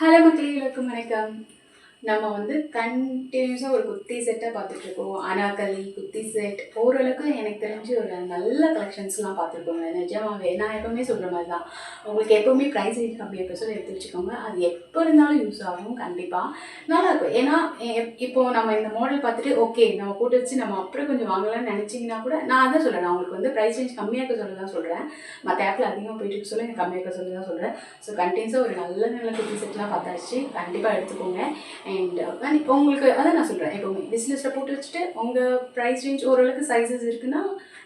Hello மக்களே, எல்லாருக்கும் வணக்கம். நம்ம வந்து கண்டினியூஸாக ஒரு குர்த்தி செட்டை பார்த்துட்ருக்கோம். அனார்கலி குர்த்தி செட் ஓரளவுக்கு எனக்கு தெரிஞ்சு ஒரு நல்ல கலெக்ஷன்ஸ்லாம் பார்த்துருக்கோங்க. நிஜமாவே நான் எப்போவுமே சொல்கிற மாதிரி தான், உங்களுக்கு எப்போவுமே ப்ரைஸ் ரேஞ்ச் கம்மி எப்போ சொல்லி எடுத்து வச்சுக்கோங்க. அது எப்போ இருந்தாலும் யூஸ் ஆகும். கண்டிப்பாக நல்லாயிருக்கும். ஏன்னா இப்போது நம்ம இந்த மாடல் பார்த்துட்டு ஓகே நம்ம போட்டு வச்சு நம்ம அப்புறம் கொஞ்சம் வாங்கலாம்னு நினச்சிங்கன்னா கூட நான் அதான் சொல்கிறேன். நான் உங்களுக்கு வந்து ப்ரைஸ் ரேஞ்ச் கம்மியாக இருக்க சொல்ல தான் சொல்கிறேன். மற்ற ஆப்பில் அதிகமாக போயிட்டு இருக்க சொல்ல எனக்கு கம்மியாக இருக்க சொல்லி தான் சொல்கிறேன். ஸோ கண்டினியூஸாக ஒரு நல்ல குர்த்தி செட்லாம் பார்த்தாச்சு. கண்டிப்பாக எடுத்துக்கோங்க. அண்ட் உங்களுக்கு அதான் நான் சொல்கிறேன், எப்போவுமே விஸ் லிஸ்ட்டில் போட்டு வச்சுட்டு உங்கள் ப்ரைஸ் ரேஞ்ச் ஓரளவுக்கு சைஸஸ் இருக்குன்னா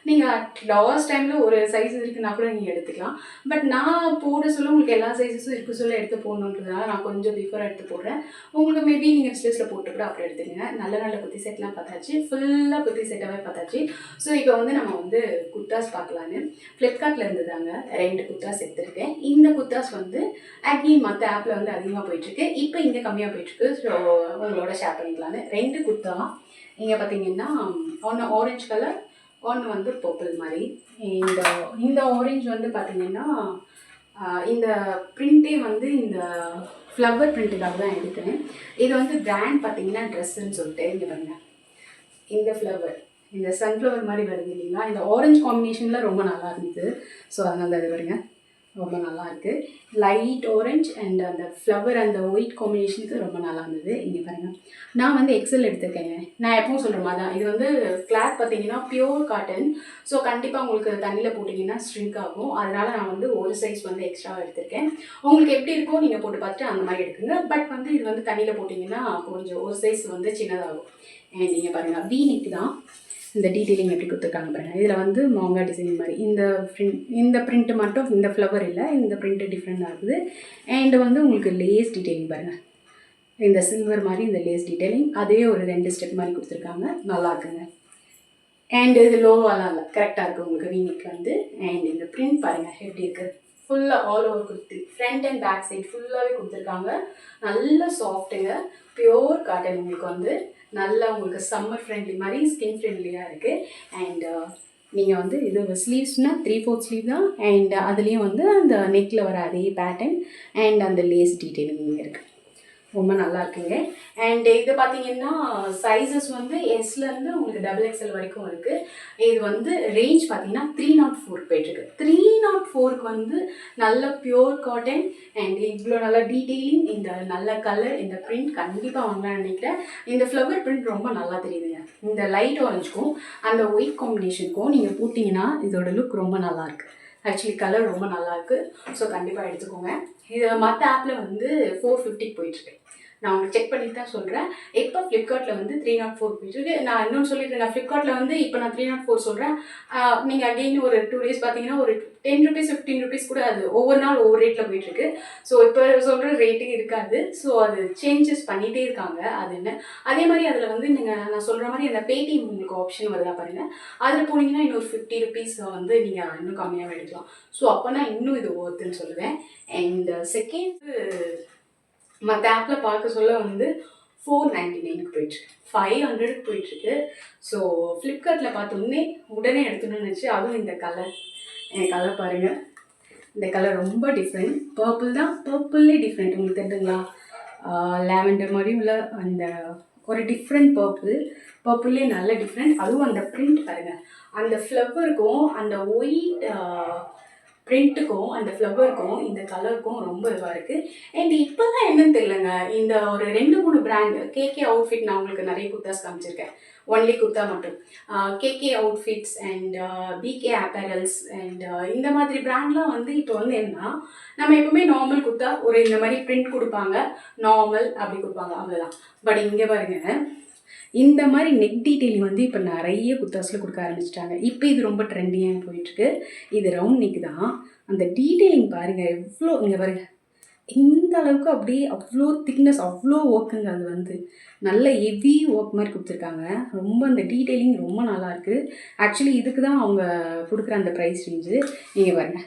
நீங்கள் அட் லாஸ்ட் டைமில் ஒரு சைஸ் இருக்குன்னா கூட நீங்கள் எடுத்துக்கலாம். பட் நான் போட சொல்ல உங்களுக்கு எல்லா சைஸஸும் இருக்க சொல்ல எடுத்து போடணுன்றதுனால நான் கொஞ்சம் பிஃபோராக எடுத்து போடுறேன். உங்களுக்கு மேபி நீங்கள் விஸ் லிஸ்ட்டில் போட்டு கூட அப்புறம் எடுத்துக்கங்க. நல்ல குர்த்தி செட்லாம் பார்த்தாச்சு. ஃபுல்லாக குர்த்தி செட்டாகவே பார்த்தாச்சு. ஸோ இப்போ வந்து நம்ம வந்து குர்தாஸ் பார்க்கலான்னு ஃப்ளிப்கார்ட்டில் இருந்துதாங்க 2 குர்தாஸ் எடுத்துருக்கேன். இந்த குர்தாஸ் வந்து அகெயின் மற்ற ஆப்பில் வந்து அதிகமாக போயிட்டுருக்கு. இப்போ இங்கே கம்மியாக போயிட்டுருக்கு. ஸோ உங்களோட ஷேர் பண்ணிக்கலான்னு 2 குர்த்தா. இங்கே பார்த்தீங்கன்னா ஒன்று ஆரஞ்சு கலர், ஒன்று வந்து பர்பிள் மாதிரி. இந்த ஆரஞ்சு வந்து பார்த்தீங்கன்னா இந்த பிரிண்ட்டே வந்து இந்த ஃப்ளவர் பிரிண்ட்டுக்காக தான் எடுத்தேன். இது வந்து பிராண்ட் பார்த்தீங்கன்னா ட்ரெஸ்ஸுன்னு சொல்லிட்டு இங்கே பாருங்க, இந்த ஃப்ளவர் இந்த சன்ஃப்ளவர் மாதிரி வருது இல்லைங்களா, இந்த ஆரஞ்சு காம்பினேஷனில் ரொம்ப நல்லா இருந்தது. ஸோ அதனால இது பாருங்க ரொம்ப நல்லாயிருக்கு. லைட் ஆரஞ்ச் அண்ட் அந்த ஃப்ளவர் அந்த ஒயிட் காம்பினேஷனுக்கு ரொம்ப நல்லா இருந்தது. இங்கே பாருங்கள், நான் வந்து எக்ஸல் எடுத்துருக்கேங்க. நான் எப்பவும் சொல்கிற மாதிரி தான், இது வந்து கிளாத் பார்த்தீங்கன்னா பியூர் காட்டன். ஸோ கண்டிப்பாக உங்களுக்கு தண்ணியில் போட்டிங்கன்னா ஸ்ட்ரிங்க் ஆகும். அதனால் நான் வந்து ஒரு சைஸ் வந்து எக்ஸ்ட்ராவாக எடுத்திருக்கேன். உங்களுக்கு எப்படி இருக்கோ நீங்கள் போட்டு பார்த்துட்டு அந்த மாதிரி எடுக்குங்க. பட் வந்து இது வந்து தண்ணியில் போட்டிங்கன்னா கொஞ்சம் ஒரு சைஸ் வந்து சின்னதாகும். அண்ட் நீங்கள் பாருங்கள், வீனிக்கு தான் இந்த டீட்டெயிலிங் எப்படி கொடுத்துருக்காங்க பாருங்கள். இதில் வந்து மாங்காய் டிசைன் மாதிரி இந்த பிரிண்ட்டு மட்டும், இந்த ஃப்ளவர் இல்லை, இந்த பிரிண்ட்டு டிஃப்ரெண்ட் ஆகுது. அண்ட் வந்து உங்களுக்கு லேஸ் டீட்டெயிலிங் பாருங்கள், இந்த சில்வர் மாதிரி இந்த லேஸ் டீட்டெயிலிங் அதே ஒரு 2 ஸ்டெப் மாதிரி கொடுத்துருக்காங்க. நல்லா இருக்குங்க. அண்ட் இது லோவாலாம் இல்லை, கரெக்டாக இருக்குது உங்களுக்கு வீனிக்கு வந்து. அண்ட் இந்த பிரிண்ட் பாருங்கள் எப்படி இருக்குது, ஃபுல்லாக all over kurti front and back side ஃபுல்லாகவே கொடுத்துருக்காங்க. நல்ல சாஃப்ட்டுங்க, பியோர் காட்டன். உங்களுக்கு வந்து நல்லா உங்களுக்கு சம்மர் ஃப்ரெண்ட்லி மாதிரி ஸ்கின் ஃப்ரெண்ட்லியாக இருக்குது. அண்ட் நீங்கள் வந்து இது ஸ்லீவ்ஸ்னால் 3/4 ஸ்லீவ் தான். அண்ட் அதுலேயும் வந்து அந்த நெக்கில் வர அதே பேட்டர்ன் அண்ட் அந்த லேஸ் டீட்டெயிலிங் இருக்குது. ரொம்ப நல்லா இருக்குங்க. அண்ட் இது பார்த்தீங்கன்னா சைஸஸ் வந்து எஸ்லேருந்து உங்களுக்கு XXL வரைக்கும் இருக்குது. இது வந்து ரேஞ்ச் பார்த்தீங்கன்னா 304 போயிட்டுருக்கு. 304க்கு வந்து நல்ல பியூர் காட்டன் அண்ட் இவ்வளோ நல்ல டீட்டெயிலிங், இந்த நல்ல கலர், இந்த பிரிண்ட் கண்டிப்பாக வாங்கலாம்னு நினைக்கிறேன். இந்த ஃப்ளவர் பிரிண்ட் ரொம்ப நல்லா தெரியுதுங்க. இந்த லைட் ஆரஞ்சுக்கும் அந்த ஒயிட் காம்பினேஷனுக்கும் நீங்கள் போட்டிங்கன்னா இதோட லுக் ரொம்ப நல்லாயிருக்கு. ஆக்சுவலி கலர் ரொம்ப நல்லாயிருக்கு. ஸோ கண்டிப்பாக எடுத்துக்கோங்க. இது மற்ற ஆப்பில் வந்து 450 போயிட்டுருக்கு. நான் உங்களுக்கு செக் பண்ணிட்டு தான் சொல்கிறேன். இப்போ ஃப்ளிப்கார்ட்டில் வந்து 304 போயிட்டுருக்கு. நான் இன்னொன்று சொல்லியிருக்கேன், நான் ஃப்ளிப்கார்ட்டில் வந்து இப்போ நான் 304 சொல்கிறேன். நீங்கள் அகெயின் ஒரு 2 டேஸ் பார்த்தீங்கன்னா ஒரு 10 ருபீஸ் 15 ருபீஸ் கூட அது ஒவ்வொரு நாள் ஒவ்வொரு ரேட்டில் போயிட்டுருக்கு. ஸோ இப்போ சொல்கிற ரேட்டே இருக்காது. ஸோ அது சேஞ்சஸ் பண்ணிகிட்டே இருக்காங்க. அது என்ன அதே மாதிரி அதில் வந்து நான் சொல்கிற மாதிரி அந்த பேடிஎம் உங்களுக்கு ஆப்ஷன் வருதா பாருங்கள். அதில் போனீங்கன்னா இன்னொரு 50 ருபீஸ் வந்து நீங்கள் இன்னும் கம்மியாக எடுக்கலாம். ஸோ அப்போனா இன்னும் இது ஒர்த்துன்னு சொல்லுவேன். அண்ட் செகண்ட் மற்ற ஆப்பில் பார்க்க சொல்ல வந்து 499க்கு போயிட்டுருக்கு, 500க்கு போயிட்டுருக்கு. ஸோ ஃப்ளிப்கார்ட்டில் பார்த்தோன்னே உடனே எடுத்துணும்னு நினச்சி, அதுவும் இந்த கலர், என் கலர் பாருங்கள், இந்த கலர் ரொம்ப டிஃப்ரெண்ட். பர்பிள் தான், பர்பிள்லே டிஃப்ரெண்ட். உங்களுக்கு தெரியுதுங்களா, லாவெண்டர் மாதிரியும் இல்லை, அந்த ஒரு டிஃப்ரெண்ட் பர்பிள்லே நல்ல டிஃப்ரெண்ட். அதுவும் அந்த பிரிண்ட் பாருங்கள், அந்த ஃப்ளவருக்கும் அந்த ஒயிட் பிரிண்ட்டுக்கும் அந்த ஃப்ளவருக்கும் இந்த கலருக்கும் ரொம்ப இதுவாக இருக்குது. அண்ட் இப்போ தான் என்னன்னு தெரியலங்க, இந்த ஒரு 2-3 பிராண்ட் கேகே அவுட்ஃபிட், நான் உங்களுக்கு நிறைய குர்தாஸ் காமிச்சிருக்கேன், ஒன்லி குர்த்தா மட்டும். KK outfits and PK apparels அண்ட் இந்த மாதிரி பிராண்ட்லாம் வந்து இப்போ வந்து என்னன்னா, நம்ம எப்பவுமே நார்மல் குர்த்தா ஒரு இந்த மாதிரி பிரிண்ட் கொடுப்பாங்க, நார்மல் அப்படி கொடுப்பாங்க, அவ்வளோதான். பட் இங்கே பாருங்க, இந்த மாதிரி நெக் டீட்டெயிலிங் வந்து இப்போ நிறைய குர்தாஸில் கொடுக்க ஆரம்பிச்சிட்டாங்க. இப்போ இது ரொம்ப ட்ரெண்டியாக போயிட்டுருக்கு. இது ரவுண்ட் நெக் தான். அந்த டீட்டெயிலிங் பாருங்கள் எவ்வளோ, இங்கே பாருங்கள், இந்த அளவுக்கு அப்படியே அவ்வளோ திக்னஸ், அவ்வளோ ஒர்க்குங்க. அது வந்து நல்ல ஹெவி ஒர்க் மாதிரி கொடுத்துருக்காங்க. ரொம்ப அந்த டீட்டெயிலிங் ரொம்ப நல்லாயிருக்கு. ஆக்சுவலி இதுக்கு தான் அவங்க கொடுக்குற அந்த ப்ரைஸ் ரேஞ்சு. நீங்கள் பாருங்கள்,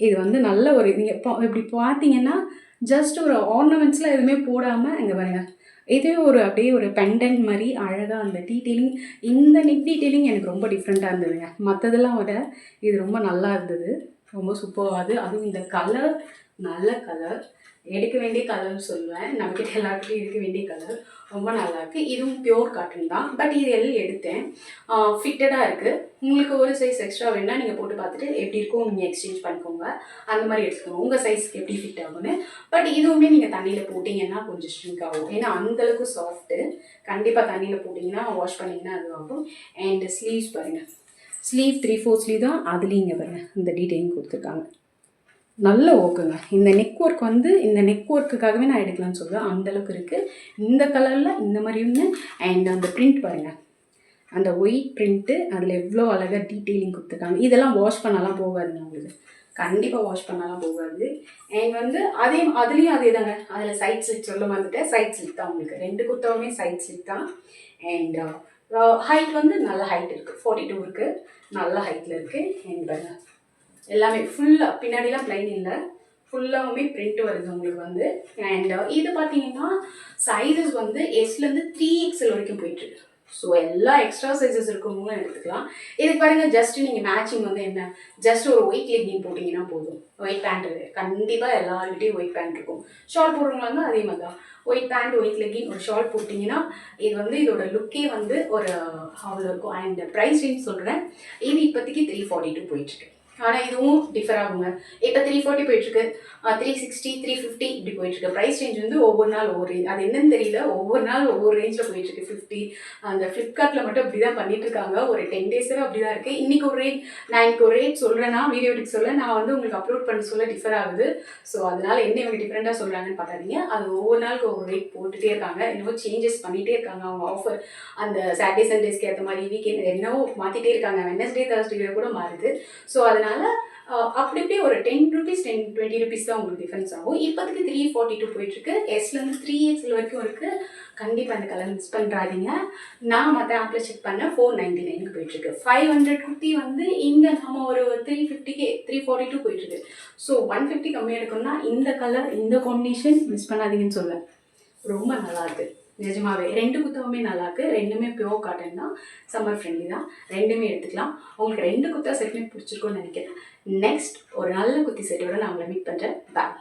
இது வந்து நல்ல ஒரு, நீங்கள் இப்படி பார்த்தீங்கன்னா ஜஸ்ட் ஒரு ஆர்னமெண்ட்ஸ்லாம் எதுவுமே போடாமல், இங்கே பாருங்கள், இதே ஒரு அப்படியே ஒரு பெண்டன்ட் மாதிரி அழகாக அந்த டீட்டெயிலிங், இந்த நெக் டீட்டெயிலிங் எனக்கு ரொம்ப டிஃப்ரெண்ட்டாக இருந்ததுங்க. மற்றதெல்லாம் விட இது ரொம்ப நல்லா இருந்தது, ரொம்ப சூப்பராக. அதுவும் இந்த கலர் நல்ல கலர், எடுக்க வேண்டிய கலர்னு சொல்லுவேன். நம்மக்கிட்ட எல்லாருக்கிட்டையும் இருக்க வேண்டிய கலர். ரொம்ப நல்லாயிருக்கு. இதுவும் பியூர் காட்டன் தான். பட் இது எல்லாம் எடுத்தேன். ஃபிட்டடாக இருக்குது. உங்களுக்கு ஒரு சைஸ் எக்ஸ்ட்ரா வேணுன்னா நீங்கள் போட்டு பார்த்துட்டு எப்படி இருக்கும் நீங்கள் எக்ஸ்சேஞ்ச் பண்ணிக்கோங்க. அந்த மாதிரி எடுத்துக்கோங்க உங்கள் சைஸ்க்கு எப்படி ஃபிட் ஆகும்னு. பட் இதுவுமே நீங்கள் தண்ணியில் போட்டிங்கன்னா கொஞ்சம் ஷ்ரிங்க் ஆகும். ஏன்னா அந்தளவுக்கு சாஃப்ட்டு. கண்டிப்பாக தண்ணியில் போட்டிங்கன்னா வாஷ் பண்ணிங்கன்னா அது ஆகும். அண்ட் ஸ்லீவ்ஸ் பாருங்கள். ஸ்லீவ் 3/4 ஸ்லீவ் தான். அதுலேயும் இங்கே பாருங்கள் இந்த டீட்டெயிலிங் கொடுத்துருக்காங்க. நல்ல ஒர்க்குங்க. இந்த நெக் ஒர்க் வந்து இந்த நெக் ஒர்க்குக்காகவே நான் எடுக்கலாம்னு சொல்லுவேன். அந்தளவுக்கு இருக்குது. இந்த கலரில் இந்த மாதிரி ஒன்று. அண்ட் அந்த பிரிண்ட் பாருங்கள். அந்த ஒயிட் பிரிண்ட்டு அதில் எவ்வளோ அழகாக டீட்டெயிலிங் கொடுத்துருக்காங்க. இதெல்லாம் வாஷ் பண்ணலாம் போகாதுங்க உங்களுக்கு. கண்டிப்பாக வாஷ் பண்ணலாம் போகாது. அண்ட் வந்து அதுலேயும் அதே தாங்க. அதில் சைட் ஸ்லிட் சொல்ல வந்துட்டேன். சைட் ஸ்லிட் தான் உங்களுக்கு. 2 குர்த்தாவுமே சைட் ஸ்லிட் தான். அண்ட் ஹைட் வந்து நல்ல ஹைட் இருக்குது. 42 இருக்குது. நல்ல ஹைட்டில் இருக்குது. அண்ட் பாருங்கள் எல்லாமே ஃபுல்லாக பின்னாடிலாம் ப்ளைன் இல்லை, ஃபுல்லாகவுமே பிரிண்ட் வருது உங்களுக்கு வந்து. அண்ட் இது பார்த்தீங்கன்னா சைஸஸ் வந்து எஸ்லேருந்து 3XL வரைக்கும் போயிட்டுருக்கு. ஸோ எல்லா எக்ஸ்ட்ரா சைஸஸ் இருக்கவங்களும் எடுத்துக்கலாம். இதுக்கு பாருங்கள் ஜஸ்ட் நீங்கள் மேட்சிங் வந்து என்ன, ஜஸ்ட் ஒரு ஒயிட் லெக்கிங் போட்டிங்கன்னா போதும். ஒயிட் பேண்ட் இருக்குது. கண்டிப்பாக எல்லாருக்கிட்டையும் ஒயிட் பேண்ட் இருக்கும். ஷார்ட் போடுறவங்க வந்து அதே மாதிரி தான். ஒயிட் பேண்ட், ஒயிட் லெக்கிங், ஒரு ஷார்ட் போட்டிங்கன்னா இது வந்து இதோட லுக்கே வந்து ஒரு அவ்வளோ இருக்கும். அண்ட் ப்ரைஸ் ரேஞ்ச் சொல்கிறேன். இது இப்போதைக்கு 342 போயிட்டுருக்கு. ஆனால் இதுவும் டிஃபர் ஆகுங்க. இப்போ 340 போயிட்டுருக்கு, 360, 350 இப்படி போயிட்டுருக்கு. ப்ரைஸ் ரேஞ்ச் வந்து ஒவ்வொரு நாள் ஒவ்வொரு ரேஞ்ச். அது என்னன்னு தெரியல. ஒவ்வொரு நாள் ஒவ்வொரு ரேஞ்சில் போயிட்டுருக்கு. 50 அந்த ஃப்ளிப்கார்ட்டில் மட்டும் அப்படி தான் பண்ணிட்டுருக்காங்க. ஒரு 10 டேஸாக அப்படி தான் இருக்குது. இன்றைக்கி ஒரு ரேட், நான் இன்றைக்கி ஒரு ரேட் சொல்கிறேன்னா வீடியோட்டுக்கு சொல்ல நான் வந்து உங்களுக்கு அப்லோட் பண்ண சொல்ல டிஃபர் ஆகுது. ஸோ அதனால் என்ன இவங்க டிஃப்ரெண்ட்டாக சொல்கிறாங்கன்னு பார்க்காதீங்க. அது ஒவ்வொரு நாளுக்கு ஒவ்வொரு ரேட் போட்டுகிட்டே இருக்காங்க. இன்னமும் சேஞ்சஸ் பண்ணிகிட்டே இருக்காங்க. அவங்க ஆஃபர் அந்த சாட்டர்டே சண்டேஸ்க்கு ஏற்ற மாதிரி வீக்கெண்ட் என்னவோ மாற்றிட்டே இருக்காங்க. வெட்னஸ்டே தர்ஸ்டே கூட மாறுது. ஸோ அதனால் அப்படி இப்படி ஒரு 10 ருபீஸ் 20 ருபீஸ் தான் உங்களுக்கு டிஃபரன்ஸ் ஆகும். இப்போதைக்கு 342 போயிட்டுருக்கு. எஸ்லேருந்து 3XL வரைக்கும் இருக்குது. கண்டிப்பாக அந்த கலர் மிஸ் பண்ணுறாதீங்க. நான் மற்ற ஆப்பில் செக் பண்ணேன் 499க்கு போயிட்டுருக்கு. 500 குர்த்தி வந்து இங்கே நம்ம ஒரு 350க்கு 342 போயிட்டுருக்கு. ஸோ 150 கம்மியாக எடுக்கணும்னா இந்த கலர் இந்த காம்பினேஷன் மிஸ் பண்ணாதீங்கன்னு சொல்லுவேன். ரொம்ப நல்லாயிருக்கு நிஜமாவே. 2 குர்த்தாவுமே நல்லாயிருக்கு. ரெண்டுமே பியூர் காட்டன் தான். சம்மர் ஃப்ரெண்ட்லி தான். ரெண்டுமே எடுத்துக்கலாம். உங்களுக்கு 2 குர்த்தா செட்டுமே பிடிச்சிருக்கும்னு நினைக்கிறேன். நெக்ஸ்ட் ஒரு நல்ல குர்த்தி செட்டோட நான் உங்களை மீட் பண்ணுறேன். பாய்.